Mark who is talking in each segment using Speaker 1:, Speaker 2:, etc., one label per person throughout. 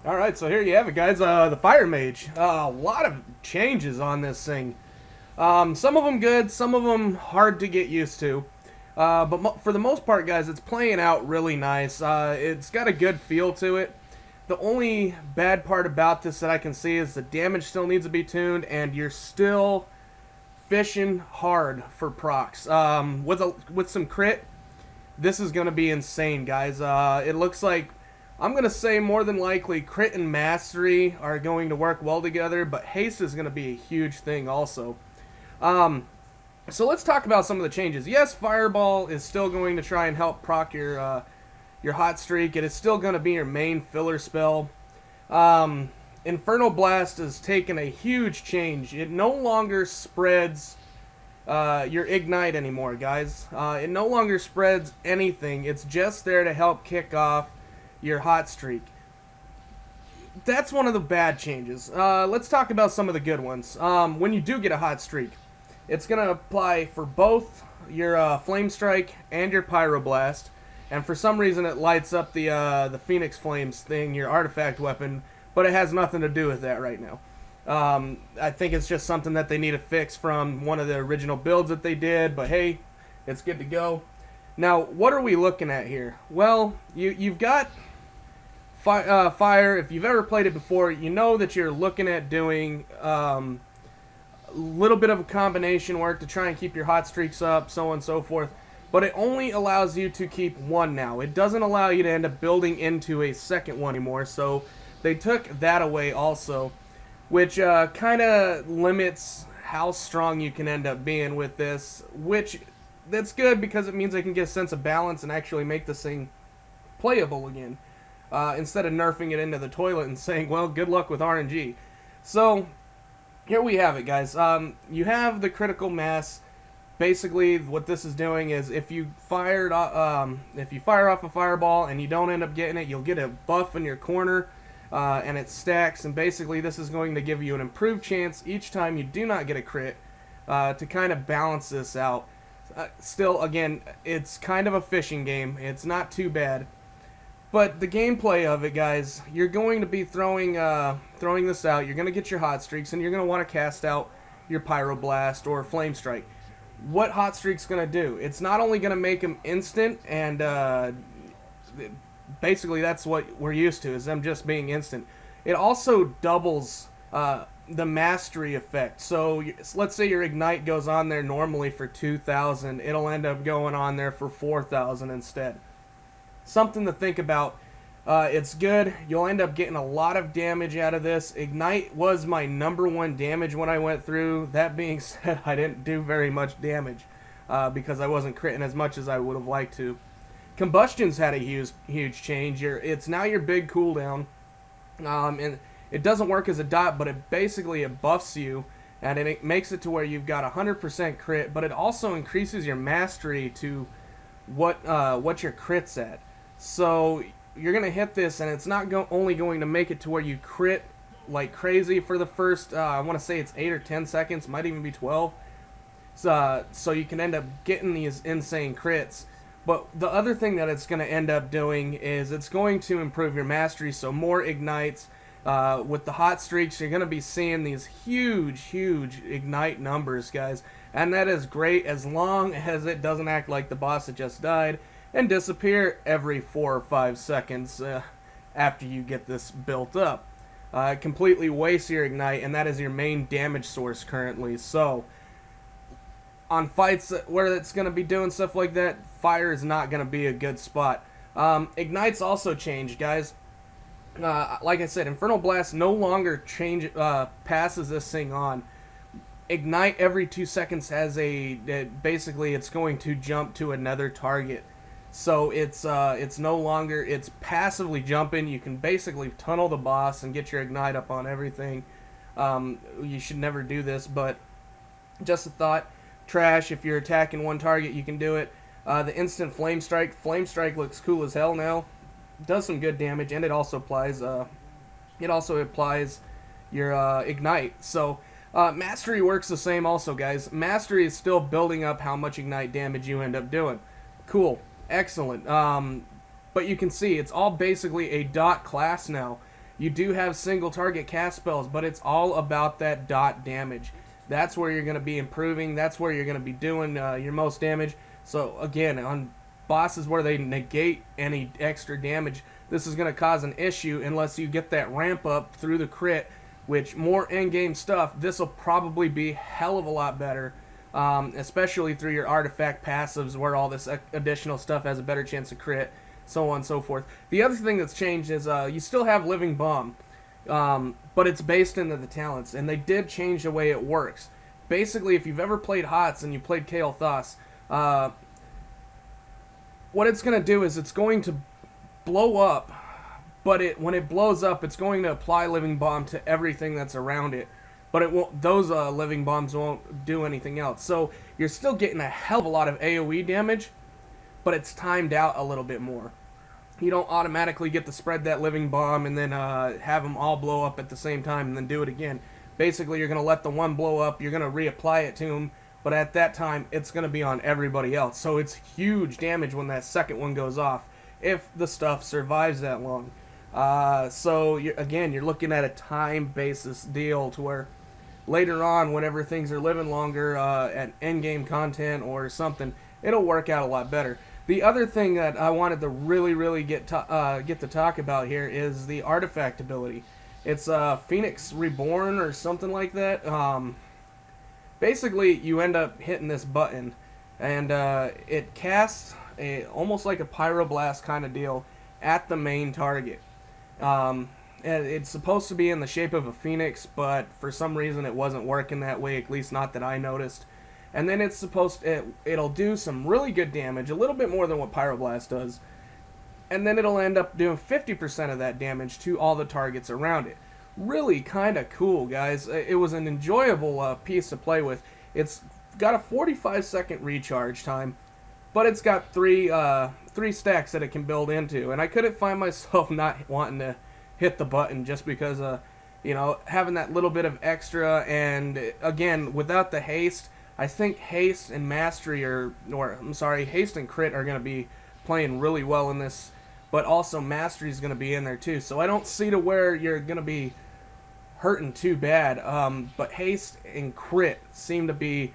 Speaker 1: Alright, so here you have it, guys. The Fire Mage. A lot of changes on this thing. Some of them good, some of them hard to get used to. But for the most part, guys, it's playing out really nice. It's got a good feel to it. The only bad part about this that I can see is the damage still needs to be tuned, and you're still fishing hard for procs. With some crit, this is going to be insane, guys. It looks like, I'm going to say more than likely, crit and mastery are going to work well together, but haste is going to be a huge thing also. So let's talk about some of the changes. Yes, Fireball is still going to try and help proc your hot streak. It is still going to be your main filler spell. Infernal Blast has taken a huge change. It no longer spreads your ignite anymore, guys. It no longer spreads anything. It's just there to help kick off your hot streak. That's one of the bad changes. Let's talk about some of the good ones. When you do get a hot streak, it's going to apply for both your Flame Strike and your Pyroblast. And for some reason it lights up the Phoenix Flames thing, your artifact weapon, but it has nothing to do with that right now. I think it's just something that they need to fix from one of the original builds that they did, but hey, it's good to go. Now, what are we looking at here? Well, you've got Fire. If you've ever played it before, you know that you're looking at doing a little bit of a combination work to try and keep your hot streaks up, so on and so forth. But it only allows you to keep one now. It doesn't allow you to end up building into a second one anymore, so they took that away also, which kind of limits how strong you can end up being with this, which that's good because it means they can get a sense of balance and actually make this thing playable again, instead of nerfing it into the toilet and saying, well, good luck with RNG. So here we have it, guys. You have the critical mass. Basically, what this is doing is if you fire off a fireball and you don't end up getting it, you'll get a buff in your corner, and it stacks. And basically, this is going to give you an improved chance each time you do not get a crit, to kind of balance this out. Still, again, it's kind of a fishing game. It's not too bad, but the gameplay of it, guys, you're going to be throwing this out. You're going to get your hot streaks, and you're going to want to cast out your Pyroblast or Flame Strike. What hot streak's going to do? It's not only going to make them instant, and basically that's what we're used to, is them just being instant. It also doubles the mastery effect. So let's say your ignite goes on there normally for 2,000. It'll end up going on there for 4,000 instead. Something to think about. It's good. You'll end up getting a lot of damage out of this. Ignite was my #1 damage when I went through. That being said, I didn't do very much damage because I wasn't critting as much as I would have liked to. Combustion's had a huge change. It's now your big cooldown, and it doesn't work as a dot, but it basically buffs you, and it makes it to where you've got 100% crit, but it also increases your mastery to what your crit's at. So you're going to hit this, and it's not only going to make it to where you crit like crazy for the first, I want to say it's 8 or 10 seconds, might even be 12. So you can end up getting these insane crits. But the other thing that it's going to end up doing is it's going to improve your mastery, so more ignites. With the hot streaks, you're going to be seeing these huge ignite numbers, guys. And that is great as long as it doesn't act like the boss that just died and disappear every 4 or 5 seconds after you get this built up. It completely wastes your ignite, and that is your main damage source currently. So on fights where it's going to be doing stuff like that, fire is not going to be a good spot. Ignites also changed, guys. Like I said, Infernal Blast no longer passes this thing on. Ignite every 2 seconds has basically it's going to jump to another target. So it's no longer, it's passively jumping. You can basically tunnel the boss and get your ignite up on everything. You should never do this, but just a thought. Trash, if you're attacking one target, you can do it. The instant Flame Strike. Flame Strike looks cool as hell now. Does some good damage, and it also applies your ignite. So mastery works the same also, guys. Mastery is still building up how much ignite damage you end up doing. Cool. Excellent. But you can see it's all basically a dot class now. You do have single target cast spells, but it's all about that dot damage. That's where you're going to be improving. That's where you're going to be doing your most damage. So again, on bosses where they negate any extra damage, this is going to cause an issue unless you get that ramp up through the crit, which more in-game stuff, this will probably be a hell of a lot better, especially through your artifact passives where all this additional stuff has a better chance to crit, so on and so forth. The other thing that's changed is you still have Living Bomb, but it's based into the talents, and they did change the way it works. Basically, if you've ever played HOTS and you played Kael'thas, what it's going to do is it's going to blow up, but when it blows up, it's going to apply Living Bomb to everything that's around it. But it won't; those Living Bombs won't do anything else. So you're still getting a hell of a lot of AoE damage, but it's timed out a little bit more. You don't automatically get to spread that Living Bomb and then have them all blow up at the same time and then do it again. Basically, you're going to let the one blow up, you're going to reapply it to them, but at that time, it's going to be on everybody else. So it's huge damage when that second one goes off, if the stuff survives that long. So again, you're looking at a time basis deal to where later on, whenever things are living longer at end-game content or something, it'll work out a lot better. The other thing that I wanted to really get to talk about here is the artifact ability. It's Phoenix Reborn or something like that. Basically, you end up hitting this button, and it casts almost like a pyroblast kind of deal at the main target. And it's supposed to be in the shape of a phoenix, but for some reason it wasn't working that way, at least not that I noticed. And then it's it'll do some really good damage, a little bit more than what pyroblast does. And then it'll end up doing 50% of that damage to all the targets around it. Really kind of cool, guys. It was an enjoyable piece to play with. It's got a 45-second recharge time, but it's got three stacks that it can build into, and I couldn't find myself not wanting to hit the button just because, having that little bit of extra, and again, without the haste, I think haste and mastery haste and crit are going to be playing really well in this, but also mastery is going to be in there too, so I don't see to where you're going to be hurting too bad, but haste and crit seem to be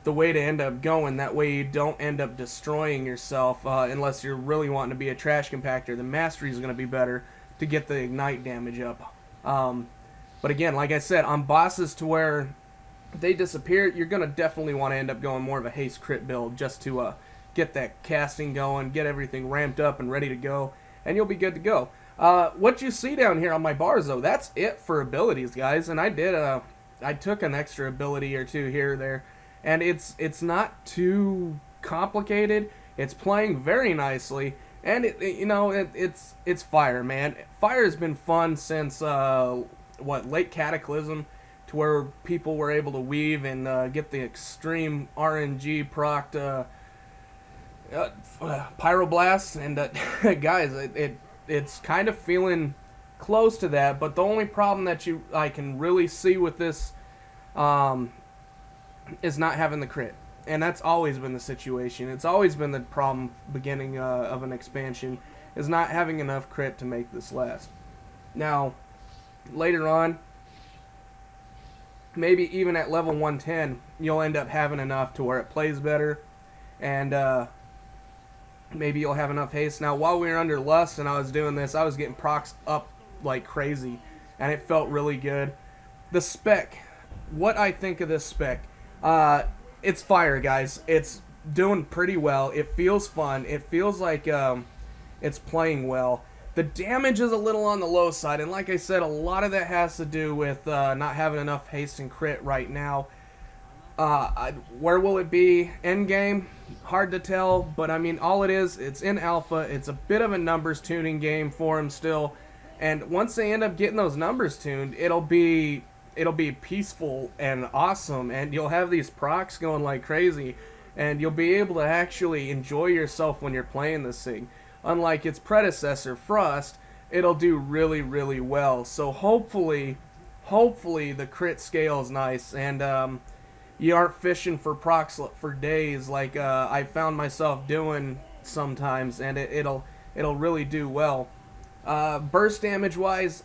Speaker 1: the way to end up going. That way you don't end up destroying yourself unless you're really wanting to be a trash compactor. The mastery is going to be better to get the ignite damage up. But again, like I said, on bosses to where they disappear, you're going to definitely want to end up going more of a haste crit build just to get that casting going, get everything ramped up and ready to go, and you'll be good to go. What you see down here on my bars, though, that's it for abilities, guys. And I took an extra ability or two here or there, and it's not too complicated. It's playing very nicely, and it's fire, man. Fire has been fun since late Cataclysm, to where people were able to weave and get the extreme RNG procced pyroblast, and guys, it's kind of feeling close to that. But the only problem that I can really see with this is not having the crit, and that's always been the situation. It's always been the problem beginning of an expansion, is not having enough crit to make this last. Now, later on, maybe even at level 110, you'll end up having enough to where it plays better, and maybe you'll have enough haste. Now, while we were under Lust and I was doing this, I was getting procs up like crazy, and it felt really good. The spec, what I think of this spec, it's fire, guys. It's doing pretty well. It feels fun. It feels like it's playing well. The damage is a little on the low side, and like I said, a lot of that has to do with not having enough haste and crit right now. Where will it be end game? Hard to tell, but I mean, all it is, it's in alpha. It's a bit of a numbers tuning game for them still, and once they end up getting those numbers tuned, it'll be peaceful and awesome, and you'll have these procs going like crazy, and you'll be able to actually enjoy yourself when you're playing this thing. Unlike its predecessor, Frost, it'll do really, really well. So hopefully the crit scale is nice, and you aren't fishing for procs for days like I found myself doing sometimes, and it'll really do well. Burst damage wise,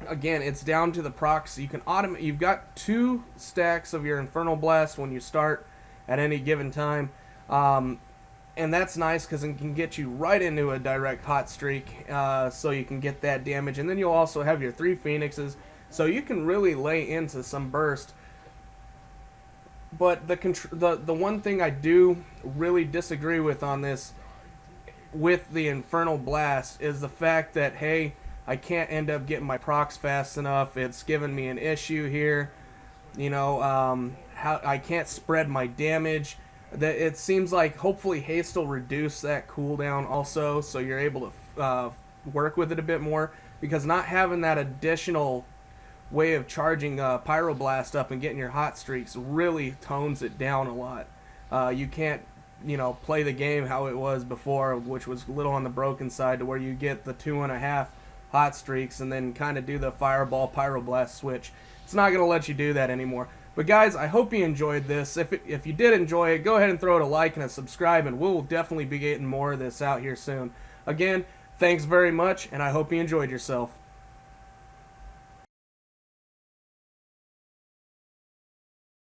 Speaker 1: again, it's down to the procs. You can automate. You've got 2 stacks of your Infernal Blast when you start at any given time, and that's nice because it can get you right into a direct hot streak, so you can get that damage. And then you'll also have your 3 Phoenixes, so you can really lay into some burst. But the one thing I do really disagree with on this, with the Infernal Blast, is the fact that, hey, I can't end up getting my procs fast enough. It's giving me an issue here. You know, how I can't spread my damage. That it seems like hopefully haste will reduce that cooldown also, so you're able to work with it a bit more. Because not having that additional way of charging Pyroblast up and getting your hot streaks really tones it down a lot. You can't, you know, play the game how it was before, which was a little on the broken side, to where you get the 2.5 hot streaks and then kind of do the Fireball Pyroblast switch. It's not going to let you do that anymore. But guys, I hope you enjoyed this. If you did enjoy it, go ahead and throw it a like and a subscribe, and we'll definitely be getting more of this out here soon. Again, thanks very much, and I hope you enjoyed yourself.